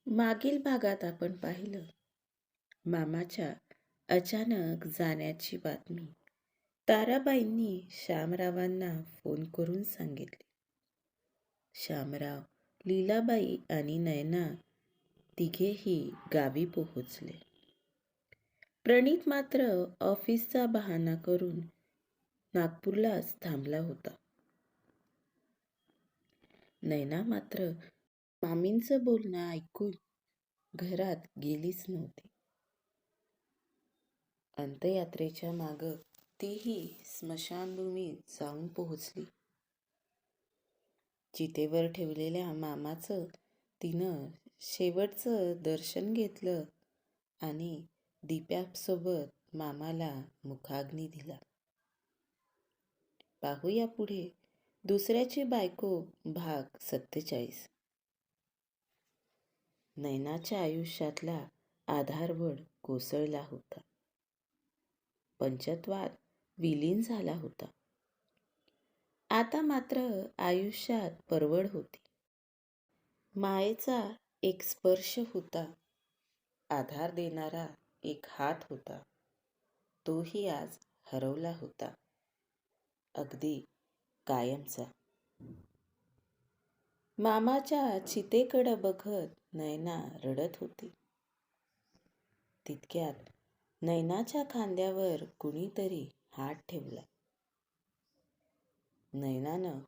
मागील भागात आपण पाहिलं मामाच्या अचानक जाण्याची बातमी ताराबाईंनी श्यामरावांना फोन करून सांगितली. श्यामराव, लीलाबाई आणि नयना तिघेही गावी पोहोचले. प्रणित मात्र ऑफिसचा बहाणा करून नागपूरलाच थांबला होता. नयना मात्र मामींचं बोलणं ऐकून घरात गेलीच नव्हती. अंत्ययात्रेच्या मागं तीही स्मशानभूमीत जाऊन पोहोचली. चितेवर ठेवलेल्या मामाचं तिनं शेवटचं दर्शन घेतलं आणि दिप्यासोबत मामाला मुखाग्नी दिला. पाहूया पुढे दुसऱ्याची बायको भाग 47. नयनाच्या आयुष्यातला आधारवड कोसळला होता. पंचत्वात विलीन झाला होता. आता मात्र आयुष्यात परवड होती. मायेचा एक स्पर्श होता. आधार देणारा एक हात होता. तोही आज हरवला होता. अगदी कायमचा. मामाच्या चितेकडं बघत नयना रडत होती. तितक्यात नयनाच्या खांद्यावर कुणीतरी हात ठेवला. नयनानं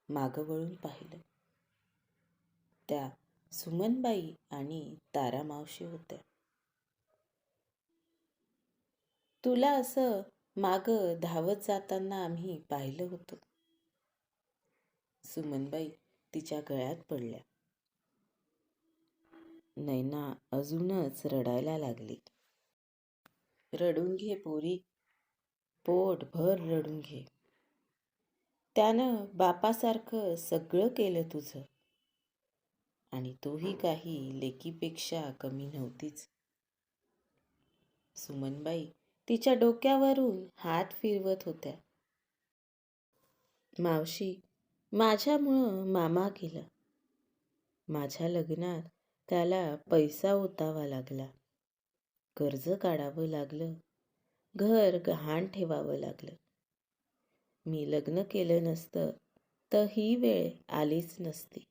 मागं वळून पाहिलं. त्या सुमनबाई आणि तारामावशी होत्या. तुला असं मागं धावत जाताना आम्ही पाहिलं होतं. सुमनबाई तिच्या गळ्यात पडल्या. नयना अजूनच रडायला लागली. रडून घे पोरी, पोटभर रडून घे. त्यानं बापासारखं सगळं केलं तुझं आणि तोही काही लेकीपेक्षा कमी नव्हतीच. सुमनबाई तिच्या डोक्यावरून हात फिरवत होत्या. मावशी, माझ्यामुळं मामा गेला. माझ्या लग्नात त्याला पैसा ओतावा लागला. कर्ज काढावं लागलं. घर गहाण ठेवावं लागलं. मी लग्न केलं नसतं तर ही वेळ आलीच नसती.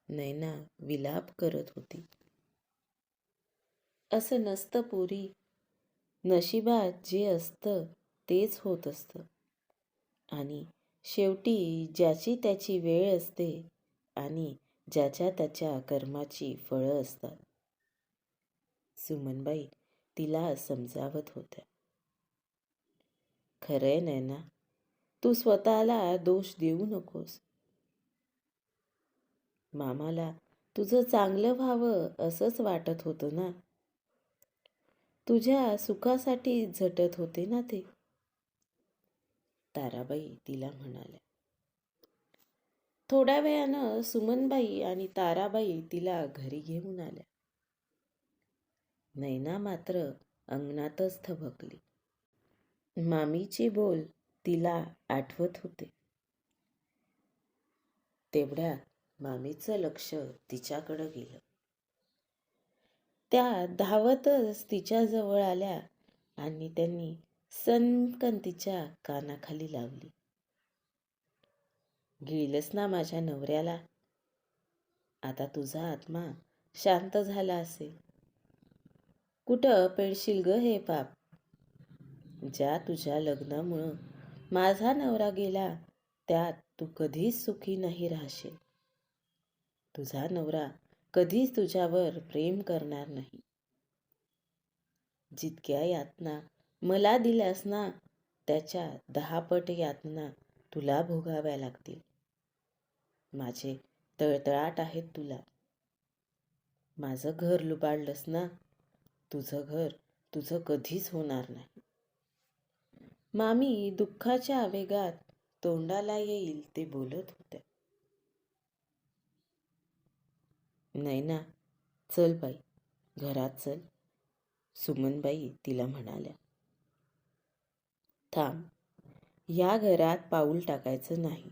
नयना विलाप करत होती. असं नसतं पोरी. नशिबात जे असतं तेच होत असतं आणि शेवटी ज्याची त्याची वेळ असते आणि ज्याच्या त्याच्या कर्माची फळं असतात. सुमनबाई तिला समजावत होत्या. खरंय नयना, तू स्वतःला दोष देऊ नकोस. मामाला तुझं चांगलं व्हावं असंच वाटत होतं ना. तुझ्या सुखासाठी झटत होते ना ते. ताराबाई तिला म्हणाल्या. थोड्या वेळानं सुमनबाई आणि ताराबाई तिला घरी घेऊन आल्या. नयना मात्र अंगणातच थबकली. मामीचे बोल तिला आठवत होते. तेवढ्यात मामीचं लक्ष तिच्याकडं गेलं. त्या धावतच तिच्याजवळ आल्या आणि त्यांनी सनकन तिच्या कानाखाली लावली. गिळलंस ना माझ्या नवऱ्याला. आता तुझा आत्मा शांत झाला असेल. कुठं पेळशील ग हे पाप. ज्या तुझ्या लग्नामुळं माझा नवरा गेला त्यात तू कधीच सुखी नाही राहशील. तुझा नवरा कधीच तुझ्यावर प्रेम करणार नाही. जितक्या यातना मला दिल्यास ना त्याच्या 10 पट यातना तुला भोगाव्या लागतील. माझे तळतळाट आहेत तुला. माझं घर लुबाडलंस ना, तुझं घर तुझं कधीच होणार नाही. मामी दुःखाच्या आवेगात तोंडाला येईल ते बोलत होत्या. नयना, चल बाई, घरात चल. सुमनबाई तिला म्हणाल्या. थांब, या घरात पाऊल टाकायचं नाही.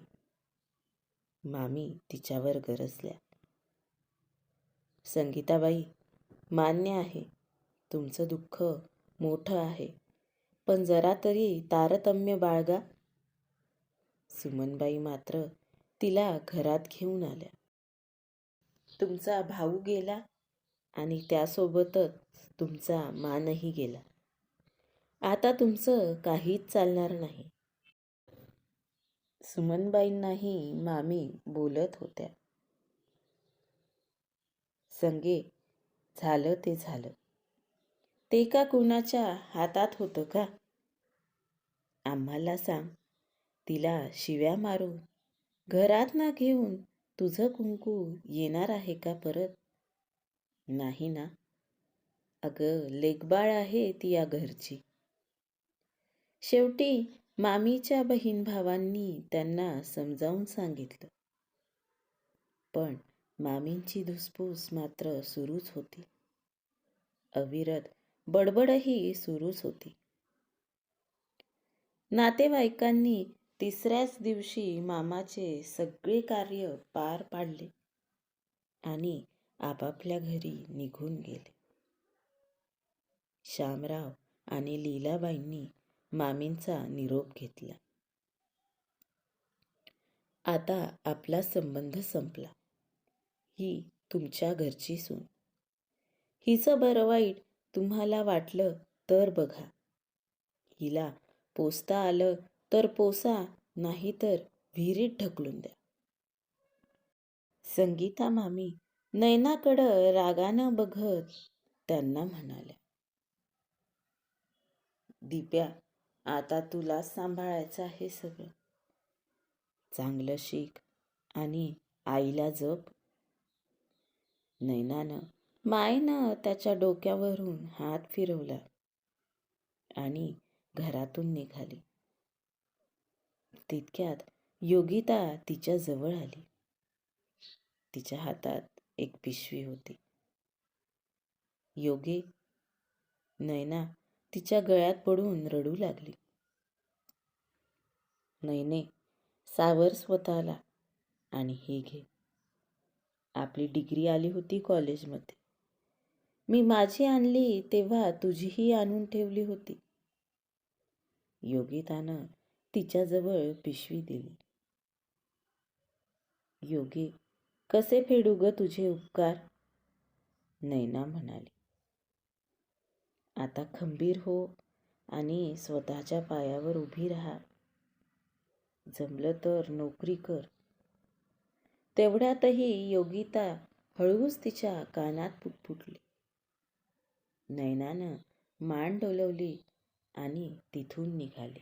मामी तिच्यावर गरजल्या. संगीताबाई, मान्य आहे तुमचं दुःख मोठं आहे, पण जरा तरी तारतम्य बाळगा. सुमनबाई मात्र तिला घरात घेऊन आल्या. तुमचा भाऊ गेला आणि त्यासोबतच तुमचा मानही गेला. आता तुमचं काहीच चालणार नाही. सुमनबाईंनाही मामी बोलत होत्या. संगे, झालं ते झालं. ते का कुणाच्या हातात होतं का? आम्हाला सांग, तिला शिव्या मारून घरात ना घेऊन तुझं कुंकू येणार आहे का परत? नाही ना. अगं, लेकबाळ आहे ती या घरची. शेवटी मामीच्या बहीण भावांनी त्यांना समजावून सांगितलं, पण मामींची धुसफूस मात्र सुरूच होती. अविरत बडबडही सुरूच होती. नातेवाईकांनी तिसऱ्याच दिवशी मामाचे सगळे कार्य पार पाडले आणि आपापल्या घरी निघून गेले. श्यामराव आणि लीलाबाईंनी मामींचा निरोप घेतला. आता आपला संबंध संपला. ही तुमच्या घरची सून. हिचं बरं वाईट तुम्हाला वाटलं तर बघा. हिला पोसता आलं तर पोसा, नाही तर विहिरीत ढकलून द्या. संगीता मामी नयनाकडं रागानं बघत त्यांना म्हणाल्या, दिप्या, आता तुलाच सांभाळायचं आहे सगळं. चांगलं शिक आणि आईला जप. नयनानं मायेनं त्याच्या डोक्यावरून हात फिरवला आणि घरातून निघाली. तितक्यात योगिता तिच्या जवळ आली. तिच्या हातात एक पिशवी होती. योगे, नयना तिच्या गळ्यात पडून रडू लागली. नयने, सावर स्वतःला आणि हे घे. आपली डिग्री आली होती कॉलेजमध्ये. मी माझी आणली तेव्हा तुझीही आणून ठेवली होती. योगितानं तिच्याजवळ पिशवी दिली. योगे, कसे फेडू ग तुझे उपकार? नयना म्हणाली. आता खंबीर हो आणि स्वतःच्या पायावर उभी राहा. जमलं तर नोकरी कर. तेवढ्यातही योगिता हळूच तिच्या कानात पुटपुटली. नयनानं मान डोलवली आणि तिथून निघाली.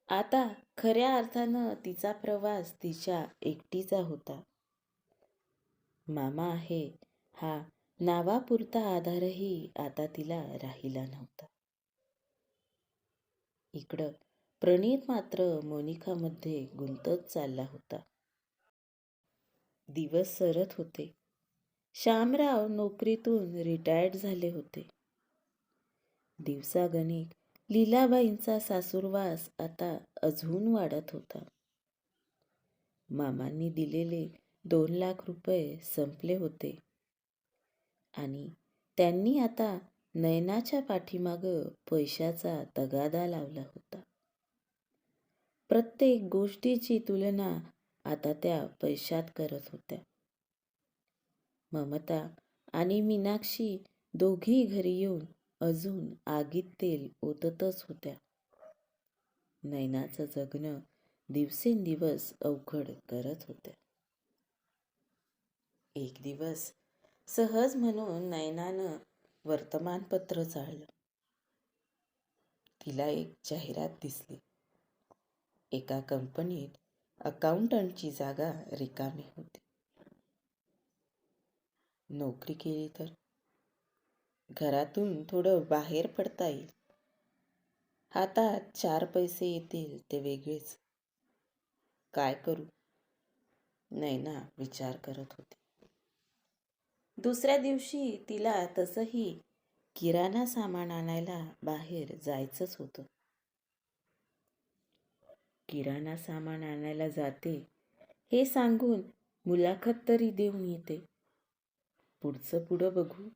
आता खऱ्या अर्थानं तिचा प्रवास तिच्या एकटीचा होता. मामा आहे हा नावापुरता आधारही आता तिला राहिला नव्हता. इकडं प्रणीत मात्र मोनिकामध्ये गुंतत चालला होता. दिवस सरत होते. श्यामराव नोकरीतून रिटायर्ड झाले होते. दिवसागणिक लीलाबाईंचा सासूरवास आता अजून वाढत होता. मामांनी दिलेले 2 लाख रुपये संपले होते आणि त्यांनी आता नयनाच्या पाठीमागं पैशाचा तगादा लावला होता. प्रत्येक गोष्टीची तुलना आता त्या पैशात करत होत्या. ममता आणि मीनाक्षी दोघी घरी येऊन अजून आगीत तेल ओततच होत्या. नयनाचं जगणं दिवसेंदिवस अवघड करत होत्या. एक दिवस सहज म्हणून नयनानं वर्तमानपत्र चाळलं. तिला एक जाहिरात दिसली. एका कंपनीत अकाउंटंटची जागा रिकामी होती. नोकरी केली तर घरातून थोडं बाहेर पडता येईल. हातात 4 पैसे येतील ते वेगळेच. काय करू? नयना विचार करत होती. दुसऱ्या दिवशी तिला तसंही किराणा सामान आणायला बाहेर जायचंच होतं. किराणा सामान आणायला जाते हे सांगून मुलाखत तरी देऊन येते. पुढचं पुढं बघू,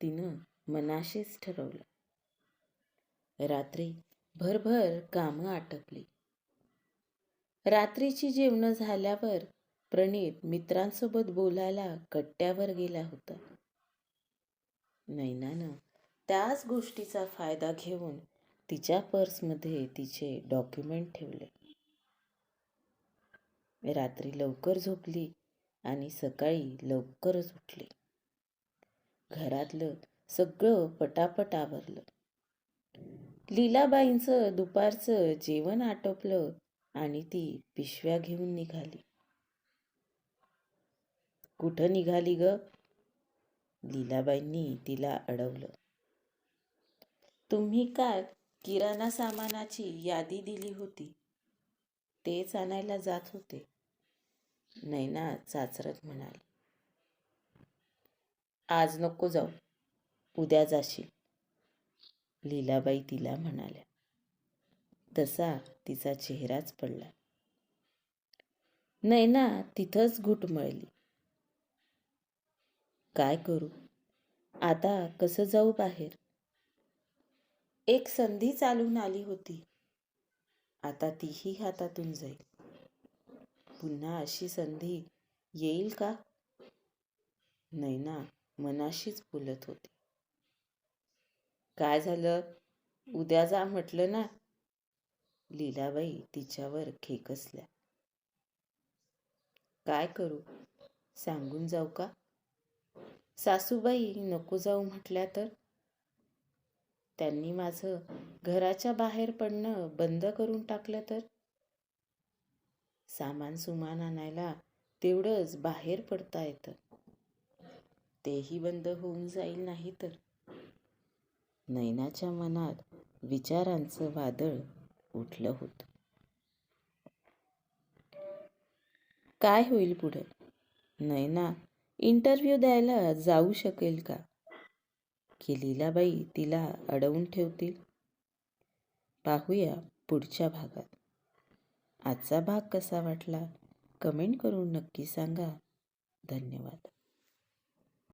तिनं मनाशीच ठरवलं. रात्री भरभर कामं आटपली. रात्रीची जेवणं झाल्यावर प्रणीत मित्रांसोबत बोलायला कट्ट्यावर गेला होता. नैनानं त्याच गोष्टीचा फायदा घेऊन तिच्या पर्समध्ये तिचे डॉक्युमेंट ठेवले. रात्री लवकर झोपली आणि सकाळी लवकरच उठली. घरातलं सगळं पटापट आवरलं. लीलाबाईंचं दुपारचं जेवण आटोपलं आणि ती पिशव्या घेऊन निघाली. कुठं निघाली ग? लीलाबाईंनी तिला अडवलं. तुम्ही काय किराणा सामानाची यादी दिली होती, तेच आणायला जात होते, नैना चाचरत म्हणाली. आज नको जाऊ, उद्या जाशील, लीलाबाई तिला म्हणाल्या. तसा तिचा चेहराच पडला. नैना तिथंच घुटमळली. काय करू आता, कसं जाऊ बाहेर? एक संधी चालून आली होती, आता तीही हातातून जाईल. पुन्हा अशी संधी येईल का? नैना मनाशीच बोलत होती. काय झालं, उद्या जा म्हटलं ना, लीलाबाई तिच्यावर खेकसल्या. काय करू, सांगून जाऊ का? सासूबाई नको जाऊ म्हटल्या तर? त्यांनी माझं घराच्या बाहेर पडणं बंद करून टाकलं तर? सामान सुमान आणायला तेवढंच बाहेर पडता येतं, तेही बंद होऊन जाईल नाही तर? नैनाच्या मनात विचारांचं वादळ उठलं होतं. काय होईल पुढे? नैना इंटरव्ह्यू द्यायला जाऊ शकेल का? की लीलाबाई तिला अडवून ठेवतील? पाहूया पुढच्या भागात. आजचा भाग कसा वाटला कमेंट करून नक्की सांगा. धन्यवाद.